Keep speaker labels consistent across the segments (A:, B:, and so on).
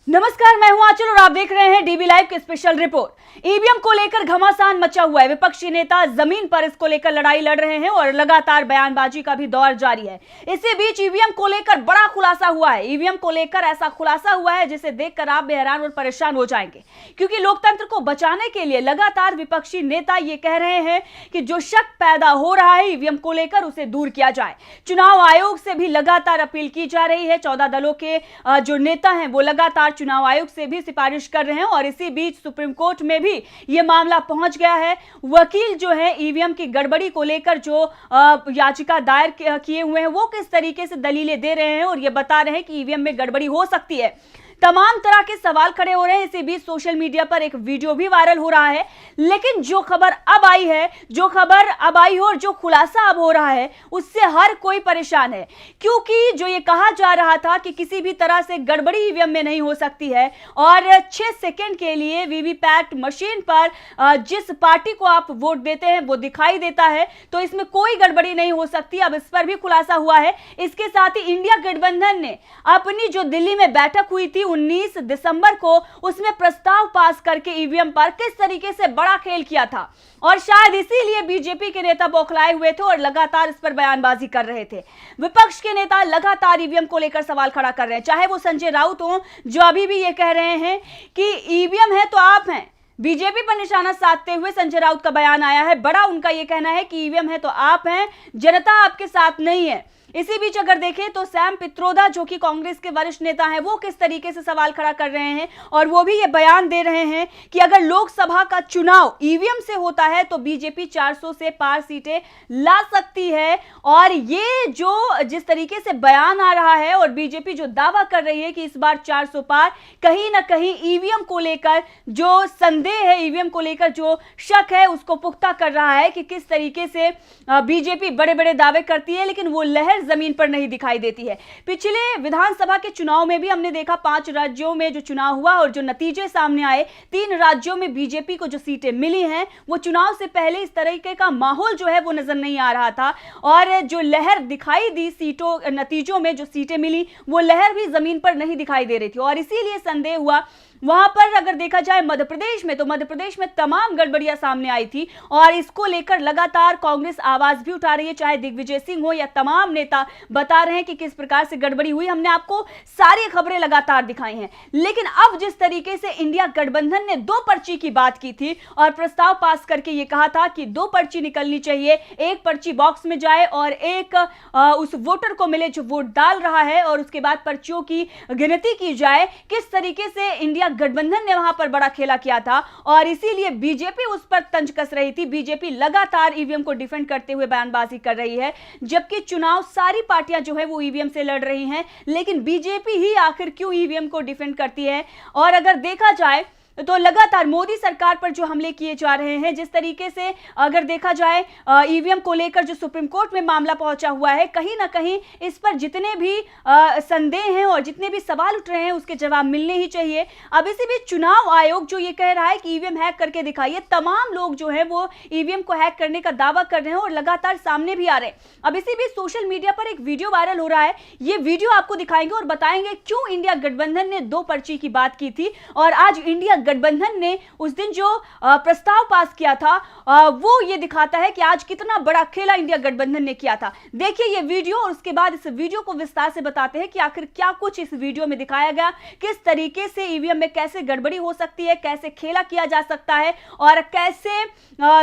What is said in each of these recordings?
A: नमस्कार, मैं हूं आंचल और आप देख रहे हैं डीबी लाइव की स्पेशल रिपोर्ट। ईवीएम को लेकर घमासान मचा हुआ है। विपक्षी नेता जमीन पर इसको लेकर लड़ाई लड़ रहे हैं और लगातार बयानबाजी का भी दौर जारी है। इसी बीच ईवीएम को लेकर बड़ा खुलासा हुआ है। ईवीएम को लेकर ऐसा खुलासा हुआ है जिसे देखकर आप भी हैरान और परेशान हो जाएंगे, क्योंकि लोकतंत्र को बचाने के लिए लगातार विपक्षी नेता ये कह रहे हैं कि जो शक पैदा हो रहा है ईवीएम को लेकर उसे दूर किया जाए। चुनाव आयोग से भी लगातार अपील की जा रही है। 14 दलों के जो नेता हैं वो लगातार चुनाव आयोग से भी सिफारिश कर रहे हैं और इसी बीच सुप्रीम कोर्ट में भी यह मामला पहुंच गया है। वकील जो है ईवीएम की गड़बड़ी को लेकर जो याचिका दायर किए हुए हैं वो किस तरीके से दलीलें दे रहे हैं और ये बता रहे हैं कि ईवीएम में गड़बड़ी हो सकती है। तमाम तरह के सवाल खड़े हो रहे हैं। इसी बीच सोशल मीडिया पर एक वीडियो भी वायरल हो रहा है, लेकिन जो खबर अब आई है और जो खुलासा अब हो रहा है उससे हर कोई परेशान है, क्योंकि जो ये कहा जा रहा था कि किसी भी तरह से गड़बड़ी ईवीएम में नहीं हो सकती है और 6 सेकंड के लिए वीवीपैट मशीन पर जिस पार्टी को आप वोट देते हैं वो दिखाई देता है, तो इसमें कोई गड़बड़ी नहीं हो सकती। अब इस पर भी खुलासा हुआ है। इसके साथ ही इंडिया गठबंधन ने अपनी जो दिल्ली में बैठक हुई थी 19 दिसंबर को, उसमें प्रस्ताव पास करके ईवीएम पर किस तरीके से बड़ा खेल किया था और शायद इसीलिए बीजेपी के नेता बौखलाए हुए थे और लगातार इस पर बयानबाजी कर रहे थे। विपक्ष के नेता लगातार ईवीएम को लेकर सवाल खड़ा कर रहे हैं, चाहे वो संजय राउत हो जो अभी भी ये कह रहे हैं कि ईवीएम है तो आप हैं। बीजेपी पर निशाना साधते हुए संजय राउत का बयान आया है। बड़ा उनका यह कहना है कि ईवीएम है तो आप हैं, जनता आपके साथ नहीं है। इसी बीच अगर देखें तो सैम पित्रोदा जो कि कांग्रेस के वरिष्ठ नेता हैं वो किस तरीके से सवाल खड़ा कर रहे हैं और वो भी ये बयान दे रहे हैं कि अगर लोकसभा का चुनाव ईवीएम से होता है तो बीजेपी 400 से पार सीटें ला सकती है। और ये जो जिस तरीके से बयान आ रहा है और बीजेपी जो दावा कर रही है कि इस बार 400 पार, कहीं ना कहीं ईवीएम को लेकर जो संदेह है, ईवीएम को लेकर जो शक है उसको पुख्ता कर रहा है कि किस तरीके से बीजेपी बड़े बड़े दावे करती है लेकिन वो लहर जमीन पर नहीं दिखाई देती है। पिछले विधानसभा के चुनाव में भी हमने देखा 5 राज्यों में जो चुनाव हुआ और जो नतीजे सामने आए, 3 राज्यों में बीजेपी को जो सीटें मिली हैं वो चुनाव से पहले इस तरीके का माहौल जो है वो नजर नहीं आ रहा था और जो लहर दिखाई दी नतीजों में जो सीटें मिली वो लहर भी जमीन पर नहीं दिखाई दे रही थी और इसीलिए संदेह हुआ। वहां पर अगर देखा जाए मध्य प्रदेश में, तो मध्य प्रदेश में तमाम गड़बड़ियां सामने आई थी और इसको लेकर लगातार कांग्रेस आवाज भी उठा रही है, चाहे दिग्विजय सिंह हो या तमाम नेता बता रहे हैं कि किस प्रकार से गड़बड़ी हुई। हमने आपको सारी खबरें लगातार दिखाई हैं, लेकिन अब जिस तरीके से इंडिया गठबंधन ने 2 पर्ची की बात की थी और प्रस्ताव पास करके ये कहा था कि 2 पर्ची निकलनी चाहिए, एक पर्ची बॉक्स में जाए और एक उस वोटर को मिले जो वोट डाल रहा है और उसके बाद पर्चियों की गिनती की जाए। किस तरीके से इंडिया गठबंधन ने वहां पर बड़ा खेला किया था और इसीलिए बीजेपी उस पर तंज कस रही थी। बीजेपी लगातार ईवीएम को डिफेंड करते हुए बयानबाजी कर रही है, जबकि चुनाव सारी पार्टियां जो है वो ईवीएम से लड़ रही हैं, लेकिन बीजेपी ही आखिर क्यों ईवीएम को डिफेंड करती है। और अगर देखा जाए तो लगातार मोदी सरकार पर जो हमले किए जा रहे हैं, जिस तरीके से अगर देखा जाए ईवीएम को लेकर जो सुप्रीम कोर्ट में मामला पहुंचा हुआ है, कहीं ना कहीं इस पर जितने भी संदेह हैं और जितने भी सवाल उठ रहे हैं उसके जवाब मिलने ही चाहिए। अब इसी बीच चुनाव आयोग जो ये कह रहा है कि ईवीएम हैक करके दिखाइए, तमाम लोग जो है वो ईवीएम को हैक करने का दावा कर रहे हैं और लगातार सामने भी आ रहे हैं। अब इसी बीच सोशल मीडिया पर एक वीडियो वायरल हो रहा है, ये वीडियो आपको दिखाएंगे और बताएंगे क्यों इंडिया गठबंधन ने 2 पर्ची की बात की थी और आज इंडिया गठबंधन ने उस दिन जो प्रस्ताव पास किया था वो ये दिखाता है कि आज कितना बड़ा खेला इंडिया गठबंधन ने किया था। देखिए ये वीडियो और उसके बाद इस वीडियो को विस्तार से बताते हैं कि आखिर क्या कुछ इस वीडियो में दिखाया गया, किस तरीके से ईवीएम में कैसे गड़बड़ी हो सकती है, कैसे खेला किया जा सकता है और कैसे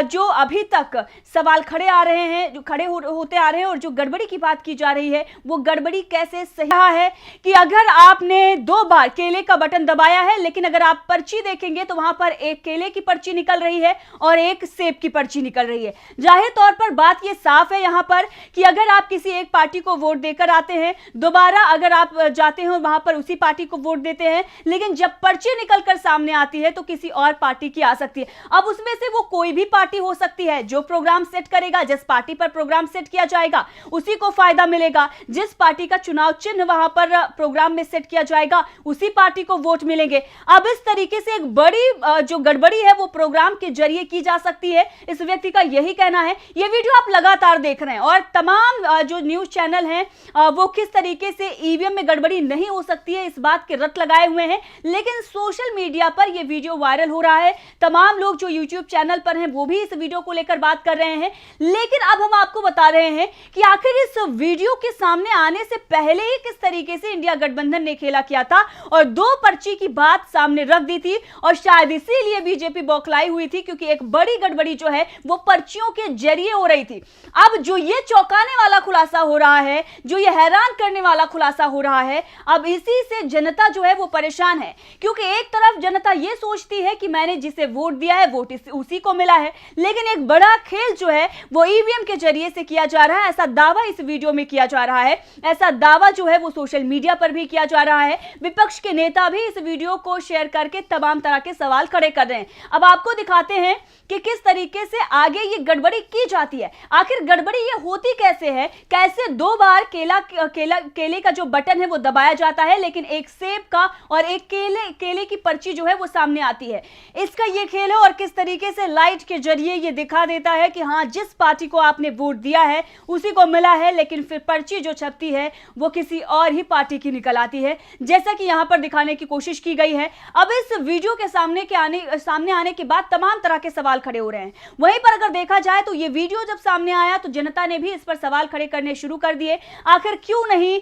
A: जो अभी तक सवाल खड़े आ रहे हैं, जो खड़े होते आ रहे हैं और जो गड़बड़ी की बात की जा रही है वो गड़बड़ी कैसे सही है कि अगर आपने 2 बार केले का बटन दबाया है, लेकिन अगर आप पर्ची देखेंगे तो वहां पर एक केले की पर्ची निकल रही है और एक सेब की पर्ची निकल रही है। जाहिर तौर पर बात यह साफ है यहां पर कि अगर आप किसी एक पार्टी को वोट देकर आते हैं, दोबारा अगर आप जाते हैं वहां पर उसी पार्टी को वोट देते हैं, लेकिन जब पर्ची निकलकर सामने आती है तो किसी और पार्टी की आ सकती है। अब उसमें से वो कोई भी पार्टी हो सकती है, जो प्रोग्राम सेट करेगा, जिस पार्टी पर प्रोग्राम सेट किया जाएगा उसी को फायदा मिलेगा। जिस पार्टी का चुनाव चिन्ह वहां पर प्रोग्राम में सेट किया जाएगा उसी पार्टी को वोट मिलेंगे। अब इस तरीके से एक एक बड़ी जो गड़बड़ी है वो प्रोग्राम के जरिए की जा सकती है, इस व्यक्ति का यही कहना है। ये वीडियो आप लगातार देख रहे हैं और तमाम जो न्यूज चैनल हैं वो किस तरीके से ईवीएम में गड़बड़ी नहीं हो सकती है इस बात के रट लगाए हुए हैं, लेकिन सोशल मीडिया पर यह वीडियो वायरल हो रहा है। तमाम लोग जो यूट्यूब चैनल पर हैं वो भी इस वीडियो को लेकर बात कर रहे हैं। लेकिन अब हम आपको बता रहे हैं कि आखिर इस वीडियो के सामने आने से पहले ही किस तरीके से इंडिया गठबंधन ने खेला किया था और 2 पर्ची की बात सामने रख दी थी, और शायद इसीलिए बीजेपी बौखलाई हुई थी, क्योंकि एक बड़ी गड़बड़ी जो है वो पर्चियों के जरिए हो रही थी। अब जो ये चौंकाने वाला खुलासा हो रहा है, जो ये हैरान करने वाला खुलासा हो रहा है, अब इसी से जनता जो है वो परेशान है, क्योंकि एक तरफ जनता ये सोचती है कि मैंने जिसे वोट दिया है वोट उसी को मिला है, लेकिन एक बड़ा खेल जो है वो ईवीएम के जरिए से किया जा रहा है, ऐसा दावा इस वीडियो में किया जा रहा है। ऐसा दावा जो है वो सोशल मीडिया पर भी किया जा रहा है। विपक्ष के नेता भी इस वीडियो को शेयर करके तमाम तरह के सवाल खड़े कर रहे हैं। अब आपको दिखाते हैं कि किस तरीके से आगे ये गड़बड़ी की जाती है। आखिर गड़बड़ी ये होती कैसे है, कैसे 2 बार केले का जो बटन है वो दबाया जाता है, लेकिन एक सेब का और एक केले की पर्ची जो है वो सामने आती है। इसका ये खेल है और किस तरीके से लाइट के जरिए ये दिखा देता है कि हाँ, जिस पार्टी को आपने वोट दिया है उसी को मिला है, लेकिन फिर पर्ची जो छपती है वो किसी और ही पार्टी की निकल आती है, जैसा कि यहां पर दिखाने की कोशिश की गई है। अब इस वीडियो के सामने आने के बाद तमाम तरह के सवाल खड़े हो रहे हैं। वहीं पर अगर देखा जाए तो ये वीडियो जब सामने आया तो जनता ने भी इस पर सवाल खड़े करने शुरू कर दिए। आखिर क्यों नहीं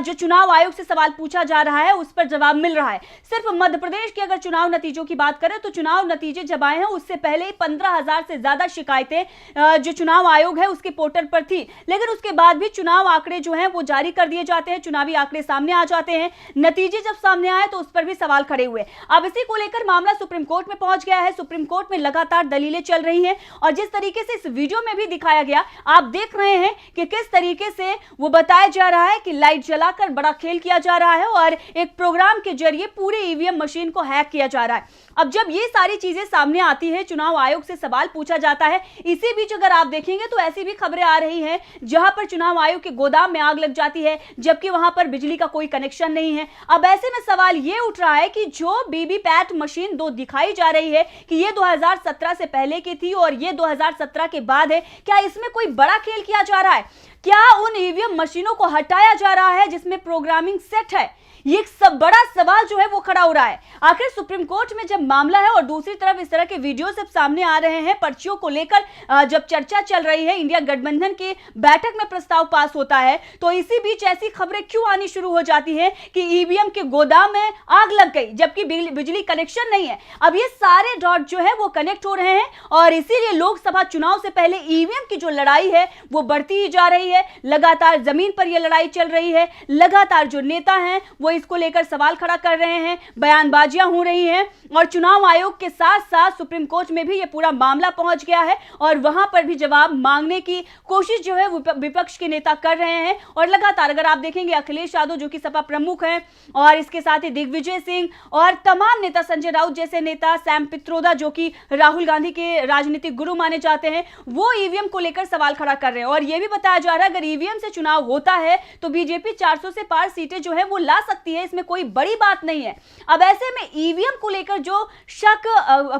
A: जो चुनाव आयोग से सवाल पूछा जा रहा है उस पर जवाब मिल रहा है। सिर्फ मध्य प्रदेश के अगर चुनाव नतीजों की बात करें तो चुनाव नतीजे जब आए हैं उससे पहले ही 15,000 से ज्यादा शिकायतें जो चुनाव आयोग है उसके पोर्टल पर थी, लेकिन उसके बाद भी चुनाव आंकड़े जो हैं वो जारी कर दिए जाते हैं, चुनावी आंकड़े सामने आ जाते हैं। नतीजे जब सामने आए तो उस पर भी सवाल खड़े हुए। अब इसी को लेकर मामला सुप्रीम कोर्ट में पहुंच गया है। सुप्रीम कोर्ट में लगातार दलीलें चल रही हैं और जिस तरीके से इस वीडियो में भी दिखाया गया, आप देख रहे हैं कि किस तरीके से वो बताया जा रहा है कि लाइट जलाकर बड़ा खेल किया जा रहा है और एक प्रोग्राम के जरिए पूरे ईवीएम मशीन को हैक किया जा रहा है। अब जब ये सारी चीजें सामने आती है, चुनाव आयोग से सवाल पूछा जाता है, इसी बीच अगर आप देखेंगे तो ऐसी भी खबरें आ रही हैं जहां पर चुनाव आयोग के गोदाम में आग लग जाती है, जबकि वहां पर बिजली का कोई कनेक्शन नहीं है। अब ऐसे में सवाल ये उठ रहा है कि जो वीवीपैट मशीन 2 दिखाई जा रही है कि ये 2017 से पहले की थी और ये 2017 के बाद है, क्या इसमें कोई बड़ा खेल किया जा रहा है? क्या उन ईवीएम मशीनों को हटाया जा रहा है जिसमें प्रोग्रामिंग सेट है? ये एक सब बड़ा सवाल जो है वो खड़ा हो रहा है। आखिर सुप्रीम कोर्ट में जब मामला है और दूसरी तरफ इस तरह के वीडियो सब सामने आ रहे हैं, पर्चियों को लेकर जब चर्चा चल रही है, इंडिया गठबंधन की बैठक में प्रस्ताव पास होता है, तो इसी बीच ऐसी खबरें क्यों आनी शुरू हो जाती हैं कि ईवीएम के गोदाम में आग लग गई जबकि बिजली कनेक्शन नहीं है। अब ये सारे डॉट जो है वो कनेक्ट हो रहे हैं और इसीलिए लोकसभा चुनाव से पहले ईवीएम की जो लड़ाई है वो बढ़ती ही जा रही है। लगातार जमीन पर यह लड़ाई चल रही है, लगातार जो नेता हैं वो इसको लेकर सवाल खड़ा कर रहे हैं, बयानबाजियां हो रही हैं और चुनाव आयोग के साथ साथ सुप्रीम कोर्ट में भी यह पूरा मामला पहुंच गया है और वहां पर भी जवाब मांगने की कोशिश जो है विपक्ष के नेता कर रहे हैं। और लगातार अगर आप देखेंगे अखिलेश यादव जो कि सपा प्रमुख हैं और इसके साथ ही दिग्विजय सिंह और तमाम नेता, संजय राउत जैसे नेता, सैम पित्रोदा जो कि राहुल गांधी के राजनीतिक गुरु माने जाते हैं, वो ईवीएम को लेकर सवाल खड़ा कर रहे हैं और यह भी बताया जा रहा है अगर ईवीएम से चुनाव होता है तो बीजेपी 400 से पार सीटें जो है वो ला सकती है, इसमें कोई बड़ी बात नहीं है। अब ऐसे में ईवीएम को लेकर जो शक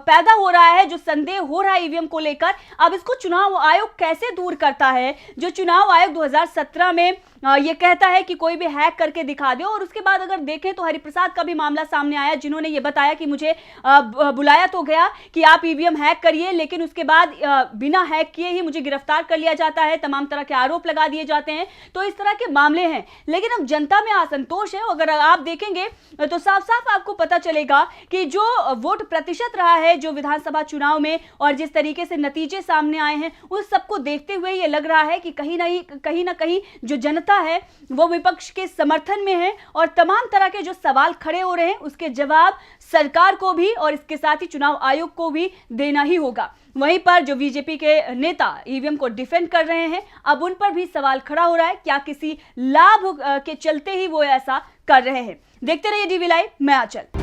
A: पैदा हो रहा है, जो संदेह हो रहा है ईवीएम को लेकर, अब इसको चुनाव आयोग कैसे दूर करता है? जो चुनाव आयोग 2017 में ये कहता है कि कोई भी हैक करके दिखा दो और उसके बाद अगर देखें तो हरिप्रसाद का भी मामला सामने आया जिन्होंने ये बताया कि मुझे बुलाया तो गया कि आप ईवीएम हैक करिए, लेकिन उसके बाद बिना हैक किए ही मुझे गिरफ्तार कर लिया जाता है, तमाम तरह के आरोप लगा दिए जाते हैं। तो इस तरह के मामले हैं, लेकिन अब जनता में असंतोष है। अगर आप देखेंगे तो साफ साफ आपको पता चलेगा कि जो वोट प्रतिशत रहा है जो विधानसभा चुनाव में और जिस तरीके से नतीजे सामने आए हैं उस सबको देखते हुए ये लग रहा है कि कहीं ना कहीं जो जनता है वो विपक्ष के समर्थन में है और तमाम तरह के जो सवाल खड़े हो रहे हैं उसके जवाब सरकार को भी और इसके साथ ही चुनाव आयोग को भी देना ही होगा। वहीं पर जो बीजेपी के नेता ईवीएम को डिफेंड कर रहे हैं, अब उन पर भी सवाल खड़ा हो रहा है, क्या किसी लाभ के चलते ही वो ऐसा कर रहे हैं? देखते रहिए डीवी लाइव, मैं आंचल।